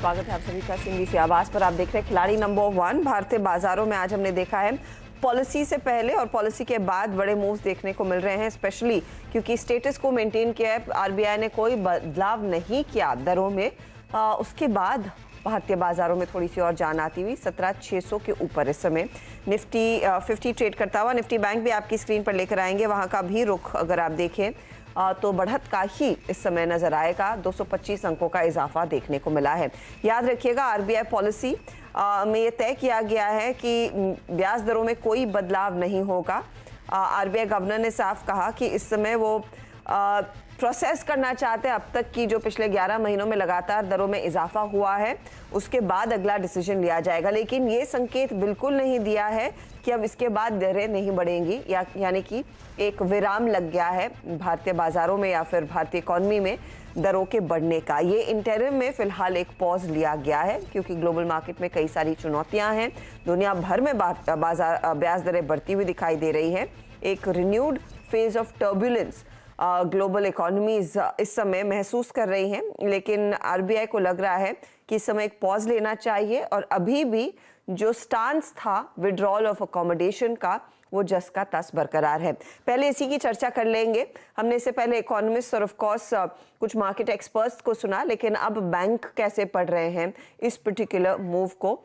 स्वागत है आप सभी का सिंधी सी आवाज पर। आप देख रहे हैं खिलाड़ी नंबर 1। भारतीय बाजारों में आज हमने देखा है पॉलिसी से पहले और पॉलिसी के बाद बड़े मूव्स देखने को मिल रहे हैं, स्पेशली क्योंकि स्टेटस को मेंटेन किया है। आरबीआई ने कोई बदलाव नहीं किया दरों में। उसके बाद भारतीय बाजारों में थोड़ी सी और जान आती हुई 17,600 के ऊपर इस समय निफ्टी 50 ट्रेड करता हुआ। निफ्टी बैंक भी आपकी स्क्रीन पर लेकर आएंगे। वहां का भी रुख अगर आप देखें तो बढ़त का ही इस समय नजर आएगा। 225 अंकों का इजाफा देखने को मिला है। याद रखिएगा आरबीआई पॉलिसी में ये तय किया गया है कि ब्याज दरों में कोई बदलाव नहीं होगा। आरबीआई गवर्नर ने साफ कहा कि इस समय वो प्रोसेस करना चाहते हैं अब तक की जो पिछले 11 महीनों में लगातार दरों में इजाफा हुआ है, उसके बाद अगला डिसीजन लिया जाएगा। लेकिन ये संकेत बिल्कुल नहीं दिया है कि अब इसके बाद दरें नहीं बढ़ेंगी, यानी कि एक विराम लग गया है भारतीय बाजारों में या फिर भारतीय इकोनॉमी में दरों के बढ़ने का। ये इंटरिम में फिलहाल एक पॉज लिया गया है क्योंकि ग्लोबल मार्केट में कई सारी चुनौतियां हैं। दुनिया भर में ब्याज दरें बढ़ती हुई दिखाई दे रही हैं। एक renewed phase of turbulence global economies इस समय महसूस कर रही हैं, लेकिन आरबीआई को लग रहा है कि इस समय एक पॉज लेना चाहिए और अभी भी जो स्टांस था विड्रॉल ऑफ अकोमोडेशन का वो जस का तस बरकरार है। पहले इसी की चर्चा कर लेंगे। हमने इससे पहले इकोनॉमिस्ट और ऑफ कोर्स कुछ मार्केट एक्सपर्ट्स को सुना, लेकिन अब बैंक कैसे पढ़ रहे हैं इस पर्टिकुलर मूव को,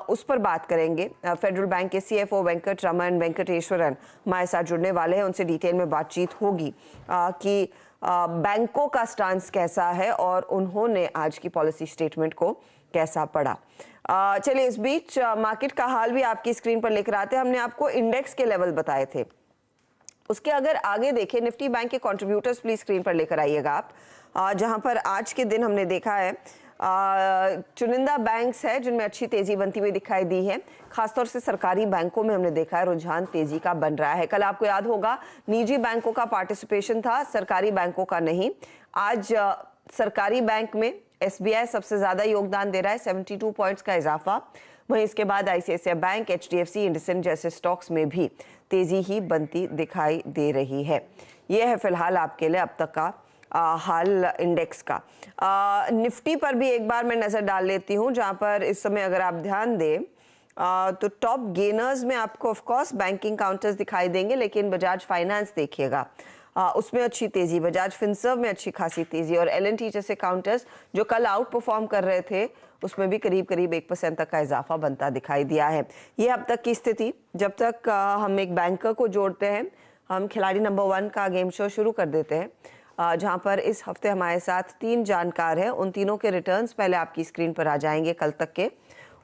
उस पर बात करेंगे। फेडरल बैंक के सीएफओ वेंकट रमन वेंकटेश्वरन हमारे साथ जुड़ने वाले हैं। उनसे डिटेल में बातचीत होगी कि बैंकों का स्टांस कैसा है और उन्होंने आज की पॉलिसी स्टेटमेंट को कैसा पढ़ा। चलिए इस बीच मार्केट का हाल भी आपकी स्क्रीन पर लेकर आते हैं। हमने आपको इंडेक्स के लेवल बताए थे, उसके अगर आगे देखें निफ्टी बैंक के कंट्रीब्यूटर्स प्लीज स्क्रीन पर लेकर आइएगा आप, जहां पर आज के दिन हमने देखा है चुनिंदा बैंक्स है जिनमें अच्छी तेजी बनती हुई दिखाई दी है। खासतौर से सरकारी बैंकों में हमने देखा है रुझान तेजी का बन रहा है। कल आपको याद होगा निजी बैंकों का पार्टिसिपेशन था, सरकारी बैंकों का नहीं। आज सरकारी बैंक में एसबीआई सबसे ज्यादा योगदान दे रहा है, 72 पॉइंट्स का इजाफा। वहीं इसके बाद आईसीआईसीआई बैंक, एचडीएफसी, इंडसइंड जैसे स्टॉक्स में भी तेजी ही बनती दिखाई दे रही है। यह है फिलहाल आपके लिए अब तक का हाल इंडेक्स का। निफ्टी पर भी एक बार मैं नजर डाल लेती हूं, जहां पर इस समय अगर आप ध्यान दें तो टॉप गेनर्स में आपको ऑफ कोर्स बैंकिंग काउंटर्स दिखाई देंगे, लेकिन बजाज फाइनेंस देखिएगा उसमें अच्छी तेजी, बजाज फिनसर्व में अच्छी खासी तेजी और एलएनटी जैसे काउंटर्स जो कल आउट परफॉर्म कर रहे थे उसमें भी करीब 1% तक का इजाफा बनता दिखाई दिया है। ये अब तक की स्थिति। जब तक हम एक बैंकर को जोड़ते हैं, हम खिलाड़ी नंबर 1 का गेम शो शुरू कर देते हैं, जहां पर इस हफ्ते हमारे साथ 3 जानकार हैं। उन तीनों के रिटर्न्स पहले आपकी स्क्रीन पर आ जाएंगे कल तक के,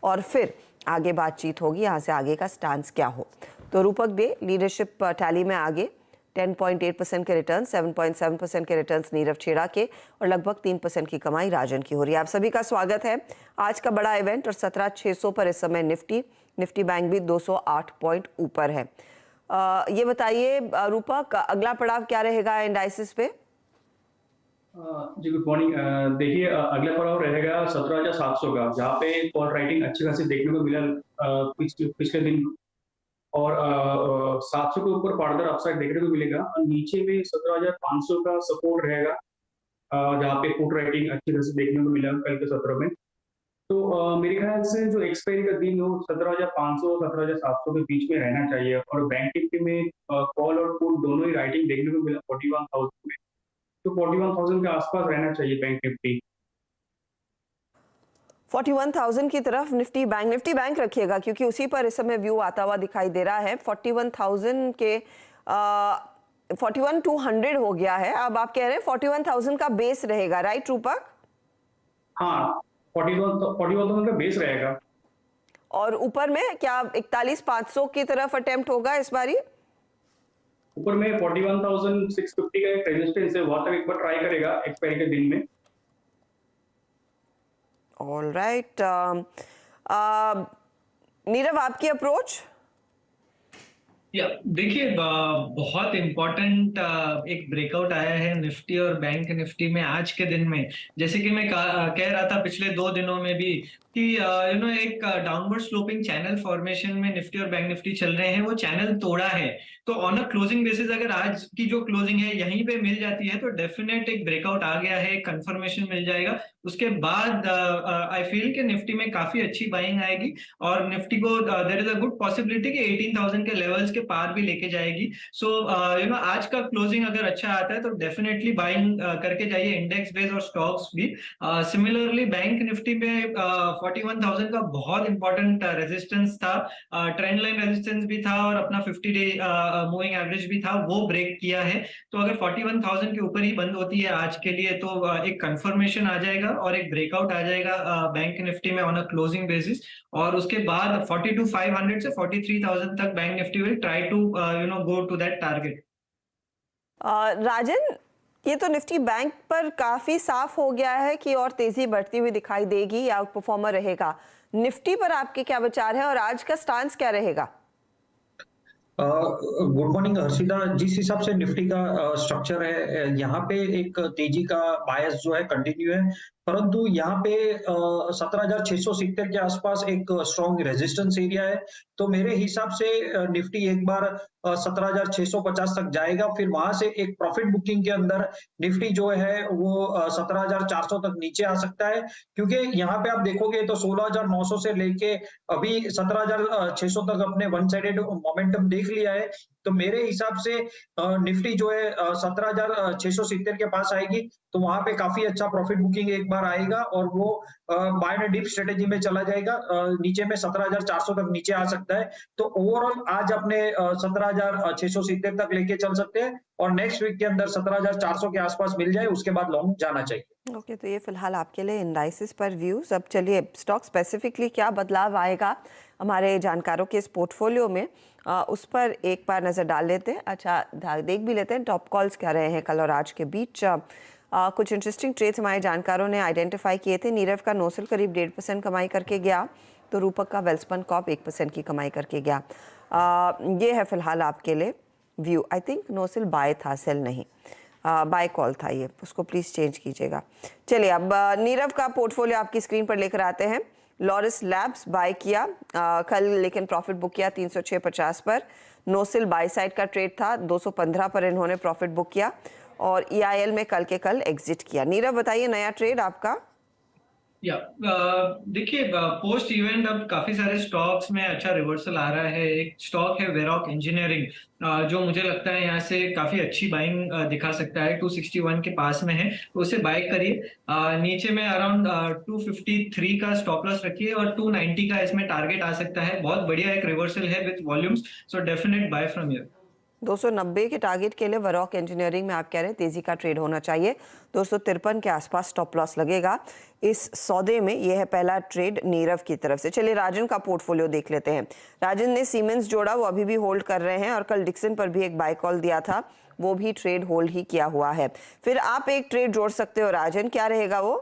और फिर आगे बातचीत होगी यहाँ से आगे का स्टांस क्या हो। तो रूपक डे लीडरशिप टैली में आगे 10.8% के रिटर्न, 7.7% के रिटर्न्स नीरव छेड़ा के और लगभग 3% की कमाई राजन की हो रही है। आप सभी का स्वागत है। आज का बड़ा इवेंट और 17,600 पर इस समय निफ्टी बैंक भी 208 पॉइंट ऊपर है। ये बताइए रूपक, अगला पड़ाव क्या रहेगा इंडाइसिस पे? जी गुड मॉर्निंग। देखिए अगला पड़ाव रहेगा 17,700 का, जहाँ पे कॉल राइटिंग अच्छी खासी देखने को मिला पिछले दिन, और 700 के ऊपर फर्दर अपसाइड देखने को मिलेगा। और नीचे में 17,500 का सपोर्ट रहेगा, जहाँ पे पुट राइटिंग अच्छी खासी देखने को मिला कल के सत्र में। तो मेरे ख्याल से जो एक्सपायरी का दिन हो 17,500 और 17,700 के बीच में रहना चाहिए। और बैंक निफ्टी में कॉल और पुट दोनों ही राइटिंग देखने को मिला 41,000 में, तो 41,000 के आसपास रहना चाहिए बैंक निफ्टी। 41,000 की तरफ निफ्टी बैंक रखिएगा क्योंकि उसी पर इस समय व्यू आता हुआ दिखाई दे रहा है। 41,000 के 41,200 हो गया है। अब आप कह रहे हैं 41,000 का बेस रहेगा, राइट रूपक? हाँ, 41,000 का बेस रहेगा। और ऊपर में क्या 41,500 की तरफ अटेम्प्ट होगा इस बारी? ऊपर में 41,650 का एक रेजिस्टेंस है, वहां तक एक बार ट्राई करेगा एक्सपायरी के दिन में। ऑल राइट, नीरव आपकी अप्रोच? देखिए बहुत इम्पोर्टेंट एक ब्रेकआउट आया है निफ्टी और बैंक निफ्टी में आज के दिन में। जैसे कि मैं कह रहा था पिछले 2 दिनों में भी कि एक डाउनवर्ड स्लोपिंग चैनल फॉर्मेशन में निफ्टी और बैंक निफ्टी चल रहे हैं, वो चैनल तोड़ा है। तो ऑन अ क्लोजिंग बेसिस अगर आज की जो क्लोजिंग है यहीं पे मिल जाती है तो डेफिनेट एक ब्रेकआउट आ गया है, कंफर्मेशन मिल जाएगा। उसके बाद आई फील कि निफ्टी में काफी अच्छी बाइंग आएगी और निफ्टी को there is a good possibility कि 18,000 के लेवल्स के पार भी लेके जाएगी। सो आज का क्लोजिंग अगर अच्छा आता है तो डेफिनेटली बाइंग करके जाइए, इंडेक्स बेस और स्टॉक्स भी। सिमिलरली बैंक निफ्टी में 41,000 का बहुत इंपॉर्टेंट रेजिस्टेंस था, ट्रेंड लाइन रेजिस्टेंस भी था और अपना 50 डे मूविंग एवरेज भी था, वो ब्रेक किया है। तो अगर 41,000 के ऊपर ही बंद होती है आज के लिए तो एक कंफर्मेशन आ जाएगा और एक ब्रेकआउट आ जाएगा बैंक निफ्टी में ऑन अ क्लोजिंग बेसिस। और उसके बाद 42,500 से 43,000 तक bank Nifty will try to go to that target. Rajan, ये तो निफ्टी बैंक पर काफी साफ हो गया है कि और तेजी बढ़ती हुई दिखाई देगी या आउट परफॉर्मर रहेगा। निफ्टी पर आपके क्या विचार है और आज का स्टांस क्या रहेगा? Good morning Harshita. जिस हिसाब से निफ्टी का स्ट्रक्चर है, यहाँ पे एक तेजी का बायस जो है कंटिन्यू है, परंतु यहाँ पे 17,670 के आसपास एक स्ट्रॉन्ग रेजिस्टेंस एरिया है। तो मेरे हिसाब से निफ्टी एक बार 17,650 तक जाएगा, फिर वहां से एक प्रॉफिट बुकिंग के अंदर निफ्टी जो है वो 17,400 तक नीचे आ सकता है, क्योंकि यहाँ पे आप देखोगे तो 16,900 से लेके अभी 17,600 तक अपने वन साइडेड मोमेंटम देख लिया है। तो मेरे हिसाब से निफ्टी जो है 17,670 के पास आएगी, तो वहां पे काफी अच्छा प्रॉफिट बुकिंग एक बार आएगा और वो बाय एंड डिप स्ट्रेटेजी में चला जाएगा, नीचे में 17,400 तक नीचे आ सकता है। तो ओवरऑल आज अपने 17,670 तक लेके चल सकते हैं और नेक्स्ट वीक के अंदर 17,400 के आसपास मिल जाए, उसके बाद लॉन्ग जाना चाहिए। ओके, तो ये फिलहाल आपके लिए इंडाइसिस पर व्यूज। अब चलिए स्टॉक स्पेसिफिकली क्या बदलाव आएगा हमारे जानकारों के इस पोर्टफोलियो में, उस पर एक बार नज़र डाल लेते हैं। अच्छा, देख भी लेते हैं टॉप कॉल्स क्या रहे हैं कल और आज के बीच। कुछ इंटरेस्टिंग ट्रेड्स हमारे जानकारों ने आइडेंटिफाई किए थे। नीरव का नोसल करीब 1.5% कमाई करके गया, तो रूपक का वेल्सपन कॉप 1% की कमाई करके गया। ये है फिलहाल आपके लिए view. I think Nosal bye था, सेल नहीं, बाय कॉल था ये, उसको प्लीज़ चेंज कीजिएगा। चलिए अब नीरव का पोर्टफोलियो आपकी स्क्रीन पर लेकर आते हैं। लॉरिस लैब्स बाय किया कल, लेकिन प्रॉफिट बुक किया 306.50 पर। नोसिल बाय साइड का ट्रेड था, 215 पर इन्होंने प्रॉफिट बुक किया और EIL में कल के कल एग्जिट किया। नीरव बताइए नया ट्रेड आपका। देखिए पोस्ट इवेंट अब काफी सारे स्टॉक्स में अच्छा रिवर्सल आ रहा है। एक स्टॉक है वेरॉक इंजीनियरिंग, जो मुझे लगता है यहाँ से काफी अच्छी बाइंग दिखा सकता है। 261 के पास में है तो उसे बाय करिए। नीचे में अराउंड 253 का स्टॉप लॉस रखिए और 290 का इसमें टारगेट आ सकता है। बहुत बढ़िया एक रिवर्सल है with volumes, so definite buy from here. 290 के टारगेट के लिए वेरॉक इंजीनियरिंग में आप कह रहे हैं तेजी का ट्रेड होना चाहिए। 253 के आसपास स्टॉप लॉस लगेगा इस सौदे में। यह है पहला ट्रेड नीरव की तरफ से। चलिए राजन का पोर्टफोलियो देख लेते हैं। राजन ने सीमेंस जोड़ा, वो अभी भी होल्ड कर रहे हैं और कल डिक्सन पर भी एक बाय कॉल दिया था, वो भी ट्रेड होल्ड ही किया हुआ है। फिर आप एक ट्रेड जोड़ सकते हो राजन, क्या रहेगा वो?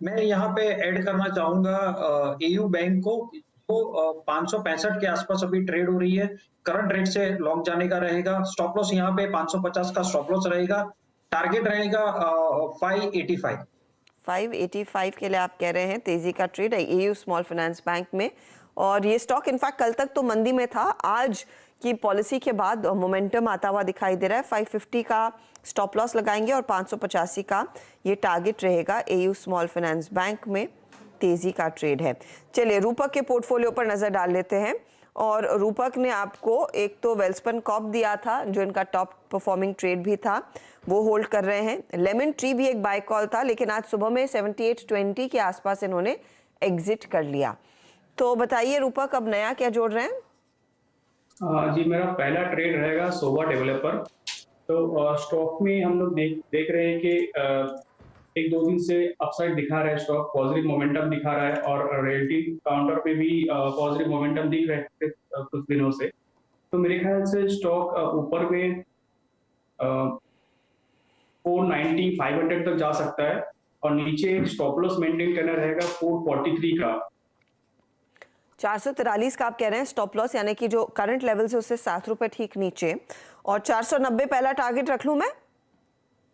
मैं यहाँ पे ऐड करना चाहूंगा AU बैंक को। तो 565 के आसपास अभी ट्रेड हो रही है, करंट रेट से लॉन्ग जाने का रहेगा। स्टॉप लॉस यहाँ पे 550 का स्टॉप लॉस रहेगा, टारगेट रहेगा 585। 585 के लिए आप कह रहे हैं तेजी का ट्रेड है AU स्मॉल फाइनेंस बैंक में। और ये स्टॉक इनफैक्ट कल तक तो मंदी में था, आज की पॉलिसी के बाद मोमेंटम आता हुआ दिखाई दे रहा है। 550 का स्टॉप लॉस लगाएंगे और 585 का ये टारगेट रहेगा। AU स्मॉल फाइनेंस बैंक में तेजी का ट्रेड है। चलिए रूपक के पोर्टफोलियो पर नजर डाल लेते हैं। और रूपक ने आपको एक तो वेल्सपन कॉप दिया था जो इनका टॉप परफॉर्मिंग ट्रेड भी था, वो होल्ड कर रहे हैं। लेमन ट्री भी एक बाय कॉल था, लेकिन आज सुबह में 78.20 के आसपास इन्होंने एग्जिट कर लिया। तो बताइए रूपक अब नया क्या जोड़ रहे हैं? जी, मेरा पहला ट्रेड रहेगा सोवा डेवलपर। तो स्टॉक में हम लोग देख रहे हैं कि एक दो दिन से अपसाइड दिखा रहा है, स्टॉक पॉजिटिव मोमेंटम दिखा रहा है और रिलेटिव काउंटर पे भी पॉजिटिव मोमेंटम दिख रहे थे कुछ दिनों से। तो मेरे ख्याल से स्टॉक ऊपर में 490 500 तक जा सकता है और नीचे स्टॉप लॉस मेंटेन करना रहेगा 443 का। 443 का आप कह रहे हैं स्टॉप लॉस, यानी कि जो करंट लेवल से उससे 7 रुपए ठीक नीचे, और 490 पहला टारगेट रख लूं मैं?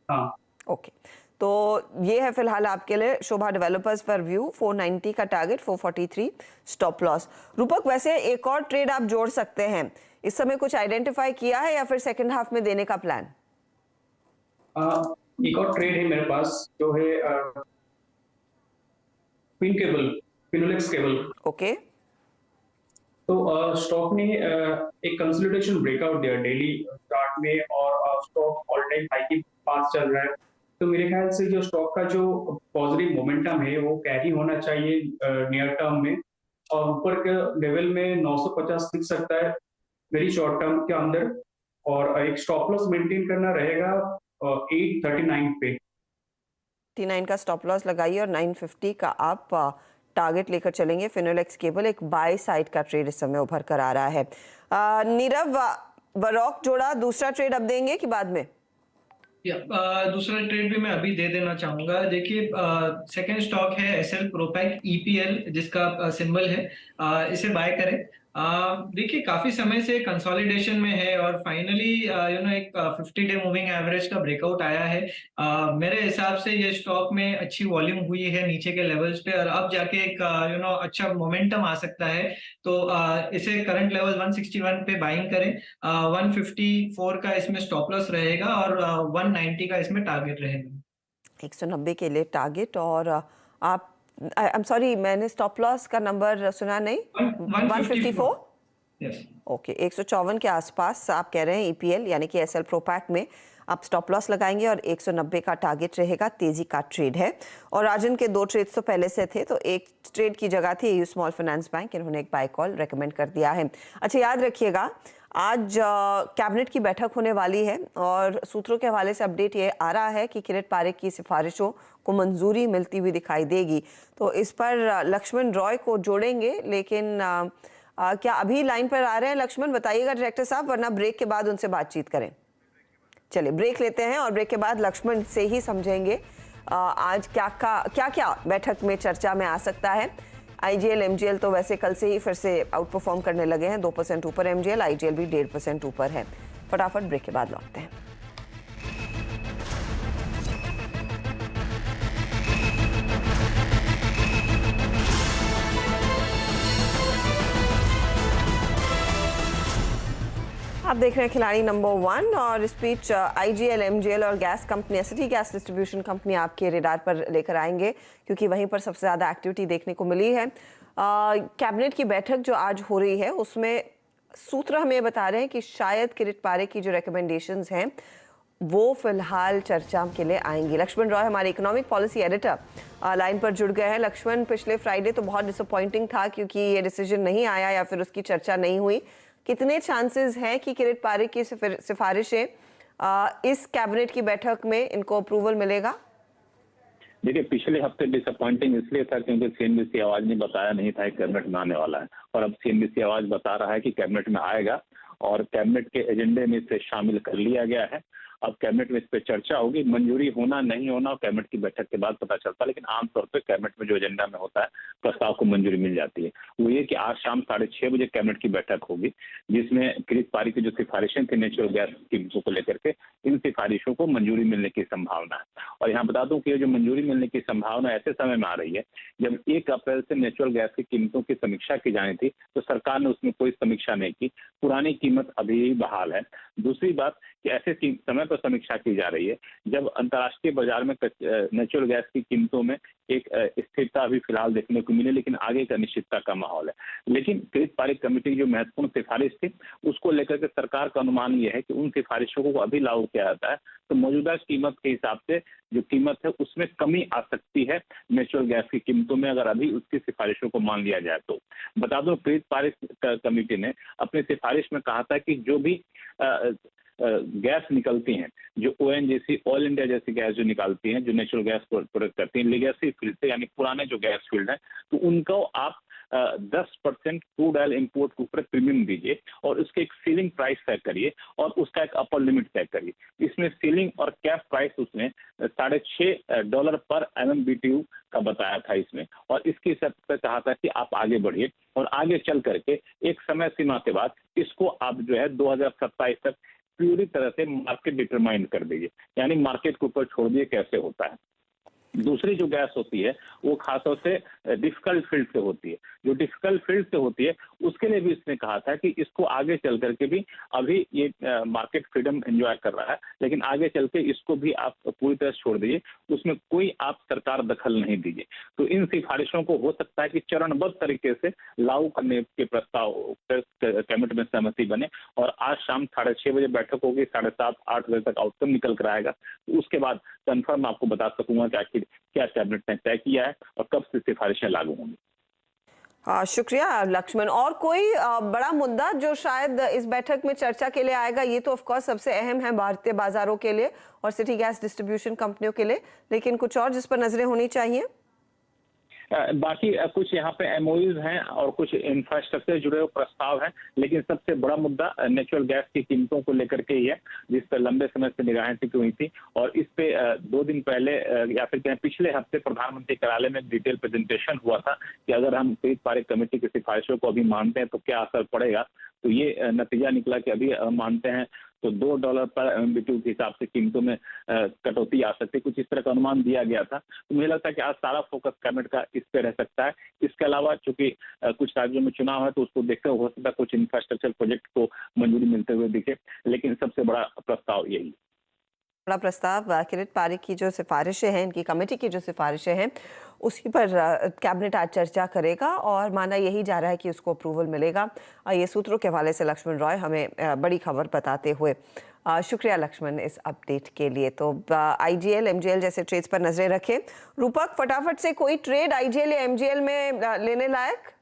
हाँ, ओके, तो ये है फिलहाल आपके लिए शोभा डेवलपर्स पर व्यू। 490 का टारगेट, 443 स्टॉप लॉस। रूपक वैसे एक और ट्रेड आप जोड़ सकते हैं, इस समय कुछ आइडेंटिफाई किया है या फिर सेकंड हाफ में देने का प्लान? एक और ट्रेड है मेरे पास जो है pin cable, Finolex cable. Okay, तो स्टॉक ने एक कंसोलिडेशन ब्रेकआउट दिया डेली चार्ट में और स्टॉक ऑल टाइम हाई के पास चल रहा है। तो मेरे ख्याल से जो स्टॉक का जो पॉजिटिव मोमेंटम है वो कैरी होना चाहिए नियर टर्म में, और ऊपर के लेवल में 950 दिख सकता है वेरी शॉर्ट टर्म के अंदर, और एक स्टॉप लॉस मेंटेन करना रहेगा 839 पे। 89 का स्टॉप लॉस लगाइए और 950 का आप टारगेट लेकर चलेंगे। फिनोलेक्स केबल एक बाय साइड का ट्रेड इस समय उभर कर आ रहा है। नीरव, वरॉक जोड़ा दूसरा ट्रेड अब देंगे कि बाद में? दूसरा ट्रेड भी मैं अभी दे देना चाहूंगा। देखिए, सेकंड स्टॉक है एसएल प्रोपैक ईपीएल, जिसका सिंबल है, इसे बाय करें। देखिए, काफी समय से कंसोलिडेशन में है और फाइनली एक 50 डे मूविंग एवरेज का ब्रेकआउट आया है। मेरे हिसाब से ये स्टॉक में अच्छी वॉल्यूम हुई है नीचे के लेवल्स पे, और अब जाके एक अच्छा मोमेंटम आ सकता है। तो इसे करंट लेवल 161 पे बाइंग करें। 154 का इसमें स्टॉप लॉस रहेगा और 190 का इसमें टारगेट रहेगा। 190 के लिए टारगेट। और आप, आई एम सॉरी, मैंने स्टॉप लॉस का नंबर सुना नहीं। 154? यस। ओके, 154 के आसपास आप कह रहे हैं ईपीएल यानी कि एसएल प्रोपैक में आप स्टॉप लॉस लगाएंगे और 190 का टारगेट रहेगा। तेजी का ट्रेड है और राजन के 2 ट्रेड्स तो पहले से थे, तो एक ट्रेड की जगह थी एयू स्मॉल फाइनेंस बैंक, इन्होंने एक बाय कॉल रेकमेंड कर दिया है। अच्छा, याद रखिएगा आज कैबिनेट की बैठक होने वाली है और सूत्रों के हवाले से अपडेट ये आ रहा है कि किरट पारेख की सिफारिशों को मंजूरी मिलती हुई दिखाई देगी। तो इस पर लक्ष्मण रॉय को जोड़ेंगे, लेकिन क्या अभी लाइन पर आ रहे हैं लक्ष्मण? बताइएगा डायरेक्टर साहब, वरना ब्रेक के बाद उनसे बातचीत करें। चलिए ब्रेक लेते हैं और ब्रेक के बाद लक्ष्मण से ही समझेंगे आज क्या बैठक में चर्चा में आ सकता है। आईजीएल एमजीएल तो वैसे कल से ही फिर से आउट परफॉर्म करने लगे हैं, 2% ऊपर एमजीएल, आईजीएल भी 1.5% ऊपर है। फटाफट ब्रेक के बाद लौटते हैं। आप देख रहे हैं खिलाड़ी नंबर 1 और इस बीच आईजीएल एमजीएल और gas company एसिटी gas distribution company आपके रेडार पर लेकर आएंगे, क्योंकि वहीं पर सबसे ज़्यादा एक्टिविटी देखने को मिली है। कैबिनेट की बैठक जो आज हो रही है उसमें सूत्र हमें बता रहे हैं कि शायद किरट पारेख की जो रिकमेंडेशंस हैं वो फिलहाल चर्चा के लिए आएंगी। लक्ष्मण रॉय हमारे इकोनॉमिक पॉलिसी एडिटर लाइन पर जुड़ गए हैं। लक्ष्मण, पिछले फ्राइडे तो बहुत डिसअपॉइंटिंग था क्योंकि ये डिसीजन नहीं आया या फिर उसकी चर्चा नहीं हुई। कितने चांसेस हैं कि किरट पारेख की सिफारिशें इस कैबिनेट की बैठक में इनको अप्रूवल मिलेगा? देखिए, पिछले हफ्ते डिसअपॉइंटिंग इसलिए था क्योंकि सीएनबीसी आवाज ने बताया नहीं था कि कैबिनेट में आने वाला है, और अब सीएनबीसी आवाज बता रहा है कि कैबिनेट में आएगा और कैबिनेट के एजेंडे में इसे शामिल कर लिया गया है। अब कैबिनेट में इस पर चर्चा होगी, मंजूरी होना नहीं होना कैबिनेट की बैठक के बाद पता चलता है, लेकिन आमतौर पर कैबिनेट में जो एजेंडा में होता है प्रस्ताव को मंजूरी मिल जाती है। वो ये कि आज शाम 6:30 बजे कैबिनेट की बैठक होगी, जिसमें किरट पारेख की जो सिफारिशें थी नेचुरल गैस कीमतों को लेकर के, इन सिफारिशों को मंजूरी मिलने की संभावना है। और यहाँ बता दूं कि ये जो मंजूरी मिलने की संभावना ऐसे समय में आ रही है जब 1 अप्रैल से नेचुरल गैस की कीमतों की समीक्षा की जानी थी, तो सरकार ने उसमें कोई समीक्षा नहीं की, पुरानी कीमत अभी बहाल है। दूसरी बात कि ऐसे समय पर समीक्षा की जा रही है जब अंतर्राष्ट्रीय बाजार में नेचुरल गैस की कीमतों में एक स्थिरता अभी फिलहाल देखने को मिले, लेकिन आगे का अनिश्चितता का माहौल है। लेकिन किरट पारेख कमेटी की जो महत्वपूर्ण सिफारिश थी उसको लेकर के सरकार का अनुमान यह है कि उन सिफारिशों को अभी लागू किया जाता है तो मौजूदा कीमत के हिसाब से जो कीमत है उसमें कमी आ सकती है नेचुरल गैस की कीमतों में, अगर अभी उसकी सिफारिशों को मान लिया जाए तो। बता दूं, किरट पारेख कमेटी ने अपनी सिफारिश में कहा था कि जो भी गैस निकलती हैं, जो ओएनजीसी ऑयल इंडिया जैसी गैस जो निकालती हैं, जो नेचुरल गैस प्रोडक्ट करती हैं लेगेसी फील्ड से, यानी पुराने जो गैस फील्ड हैं, तो उनको आप 10% क्रूड ऑयल इंपोर्ट के ऊपर प्रीमियम दीजिए और उसके एक सीलिंग प्राइस तय करिए और उसका एक अपर लिमिट तय करिए। इसमें सीलिंग और कैप प्राइस उसने $6.5 पर MMBTU का बताया था इसमें, और इसकी हिसाब से कहा था कि आप आगे बढ़िए और आगे चल करके एक समय सीमा के बाद इसको आप जो है 2027 तक पूरी तरह से मार्केट डिटरमाइन कर दीजिए, यानी मार्केट के ऊपर छोड़ दिए कैसे होता है। दूसरी जो गैस होती है वो खासतौर से डिफिकल्ट फील्ड से होती है। जो डिफिकल्ट फील्ड से होती है उसके लिए भी इसने कहा था कि इसको आगे चल करके भी अभी ये मार्केट फ्रीडम एंजॉय कर रहा है, लेकिन आगे चल के इसको भी आप पूरी तरह छोड़ दीजिए, उसमें कोई आप सरकार दखल नहीं दीजिए। तो इन सिफारिशों को हो सकता है कि चरणबद्ध तरीके से लागू करने के प्रस्ताव कैबिनेट में सहमति बने और आज शाम 6:30 बजे बैठक होगी, 7:30-8 बजे तक आउटकम निकल कर आएगा। तो उसके बाद कंफर्म आपको बता सकूंगा कि आखिर क्या कैबिनेट ने तय किया है और कब से सिफारिशें लागू होंगी। शुक्रिया लक्ष्मण। और कोई बड़ा मुद्दा जो शायद इस बैठक में चर्चा के लिए आएगा? ये तो ऑफ कोर्स सबसे अहम है भारतीय बाजारों के लिए और सिटी गैस डिस्ट्रीब्यूशन कंपनियों के लिए, लेकिन कुछ और जिस पर नजरें होनी चाहिए? बाकी कुछ यहाँ पे एमओयूज हैं और कुछ इंफ्रास्ट्रक्चर से जुड़े हुए प्रस्ताव हैं, लेकिन सबसे बड़ा मुद्दा नेचुरल गैस की कीमतों को लेकर के ही है, जिस पर लंबे समय से निगाहें टिकी हुई थी। और इस पे 2 दिन पहले या फिर कहें पिछले हफ्ते प्रधानमंत्री कार्यालय में डिटेल प्रेजेंटेशन हुआ था कि अगर हम 23 तारीख कमेटी की सिफारिशों को अभी मानते हैं तो क्या असर पड़ेगा। तो ये नतीजा निकला कि अभी मानते हैं तो $2 पर MMBTU के हिसाब से कीमतों में कटौती आ सकती है, कुछ इस तरह का अनुमान दिया गया था। तो मुझे लगता है कि आज सारा फोकस कैबिनेट का इस पे रह सकता है। इसके अलावा चूंकि कुछ राज्यों में चुनाव है तो उसको देखते हुए हो सकता है कुछ इंफ्रास्ट्रक्चर प्रोजेक्ट को मंजूरी मिलते हुए दिखे, लेकिन सबसे बड़ा प्रस्ताव यही। बड़ा प्रस्ताव किरीट पारिक की जो सिफारिशें हैं, इनकी कमेटी की जो सिफारिशें हैं, उसी पर कैबिनेट आज चर्चा करेगा और माना यही जा रहा है कि उसको अप्रूवल मिलेगा। ये सूत्रों के हवाले से लक्ष्मण रॉय हमें बड़ी खबर बताते हुए। शुक्रिया लक्ष्मण इस अपडेट के लिए। तो IGL MGL जैसे ट्रेड्स पर नजरें रखें। रूपक, फटाफट से कोई ट्रेड IGL या MGL में लेने लायक?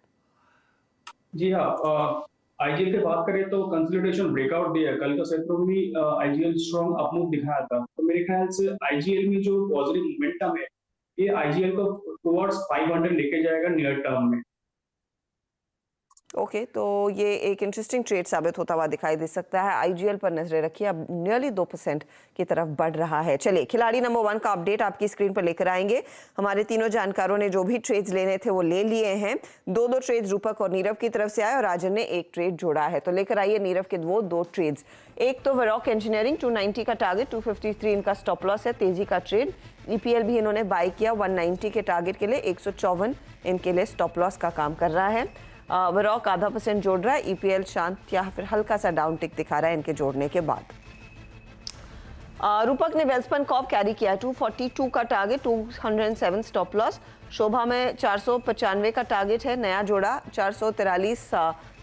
जी हाँ, IGL की बात करें तो कंसोलिडेशन ब्रेकआउट दिया है। कल का सेक्टर में IGL स्ट्रॉन्ग अपमूव दिखाया था, तो मेरे ख्याल से IGL में जो पॉजिटिव मोमेंटम है ये IGL को टुवर्ड्स 500 लेके जाएगा नियर टर्म में। ओके, तो ये एक इंटरेस्टिंग ट्रेड साबित होता हुआ दिखाई दे सकता है। IGL पर नजरें रखिए, अब नियरली 2% की तरफ बढ़ रहा है। चलिए, खिलाड़ी नंबर 1 का अपडेट आपकी स्क्रीन पर लेकर आएंगे। हमारे तीनों जानकारों ने जो भी ट्रेड्स लेने थे वो ले लिए हैं। 2 ट्रेड्स रूपक और नीरव की तरफ से आए और राजन ने 1 ट्रेड जोड़ा है। तो लेकर आइए नीरव के वो 2 ट्रेड्स। एक तो वरॉक इंजीनियरिंग 290 का टारगेट, 253 इनका स्टॉप लॉस है, तेजी का ट्रेड। EPL भी इन्होंने बाय किया 190 के टारगेट के लिए, 154 इनके लिए स्टॉप लॉस का काम कर रहा है। वरॉक आधा % जोड़ रहा है, EPL शांत या फिर हल्का सा डाउन टिक दिखा रहा है इनके जोड़ने के बाद। रूपक ने वेल्सपन कॉर्प कैरी किया 242 का टारगेट, 207 स्टॉप लॉस। शोभा में 495 का टारगेट है, नया जोड़ा 443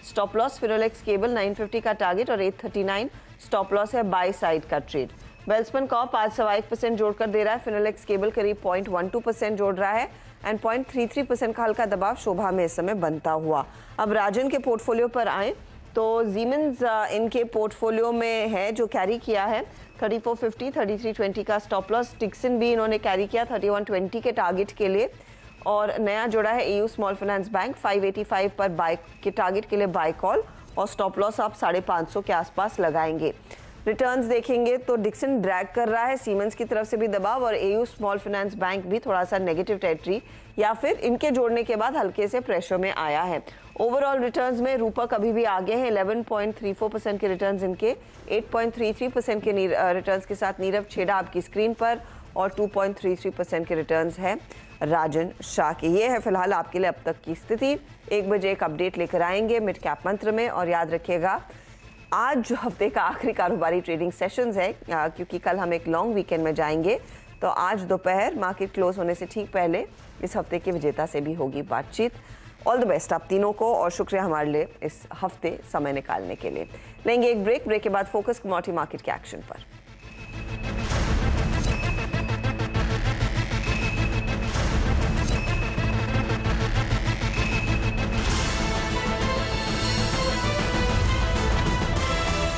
स्टॉप लॉस। फिनोलेक्स केबल 950 का टारगेट और 839 स्टॉप लॉस है, बाय साइड का ट्रेड। वेल्सपन कॉर्प आज 1.25% जोड़कर दे रहा है, फिनोलेक्स केबल करीब 0.12% जोड़ रहा है एंड 0.33% का हल्का दबाव शोभा में इस समय बनता हुआ। अब राजन के पोर्टफोलियो पर आए तो जीमेंस इनके पोर्टफोलियो में है जो कैरी किया है 3450, 3320 का स्टॉप लॉस। टिक्सन भी इन्होंने कैरी किया 3120 के टारगेट के लिए और नया जोड़ा है AU स्मॉल फाइनेंस बैंक 585 पर बाय के टारगेट के लिए बाय कॉल और स्टॉप लॉस आप 550 के आसपास लगाएंगे। रिटर्न्स देखेंगे तो डिक्सन ड्रैग कर रहा है, सीमेंस की तरफ से भी दबाव और AU स्मॉल फाइनेंस बैंक भी थोड़ा सा नेगेटिव टेरिटरी या फिर इनके जोड़ने के बाद हल्के से प्रेशर में आया है। ओवरऑल रिटर्न्स में रूपक अभी भी आगे हैं, 11.34% के रिटर्न्स इनके, 8.33% के रिटर्न्स के साथ नीरव छेड़ा आपकी स्क्रीन पर और 2.33% के रिटर्न्स है राजन शाह के। ये है फिलहाल आपके लिए अब तक की स्थिति। 1 बजे एक अपडेट लेकर आएंगे मिड कैप मंत्र में और याद रखिएगा आज हफ्ते का आखिरी कारोबारी ट्रेडिंग सेशंस है क्योंकि कल हम एक लॉन्ग वीकेंड में जाएंगे, तो आज दोपहर मार्केट क्लोज होने से ठीक पहले इस हफ्ते के विजेता से भी होगी बातचीत। ऑल द बेस्ट आप तीनों को और शुक्रिया हमारे लिए इस हफ्ते समय निकालने के लिए। लेंगे एक ब्रेक के बाद फोकस कमोडिटी मार्केट के एक्शन पर।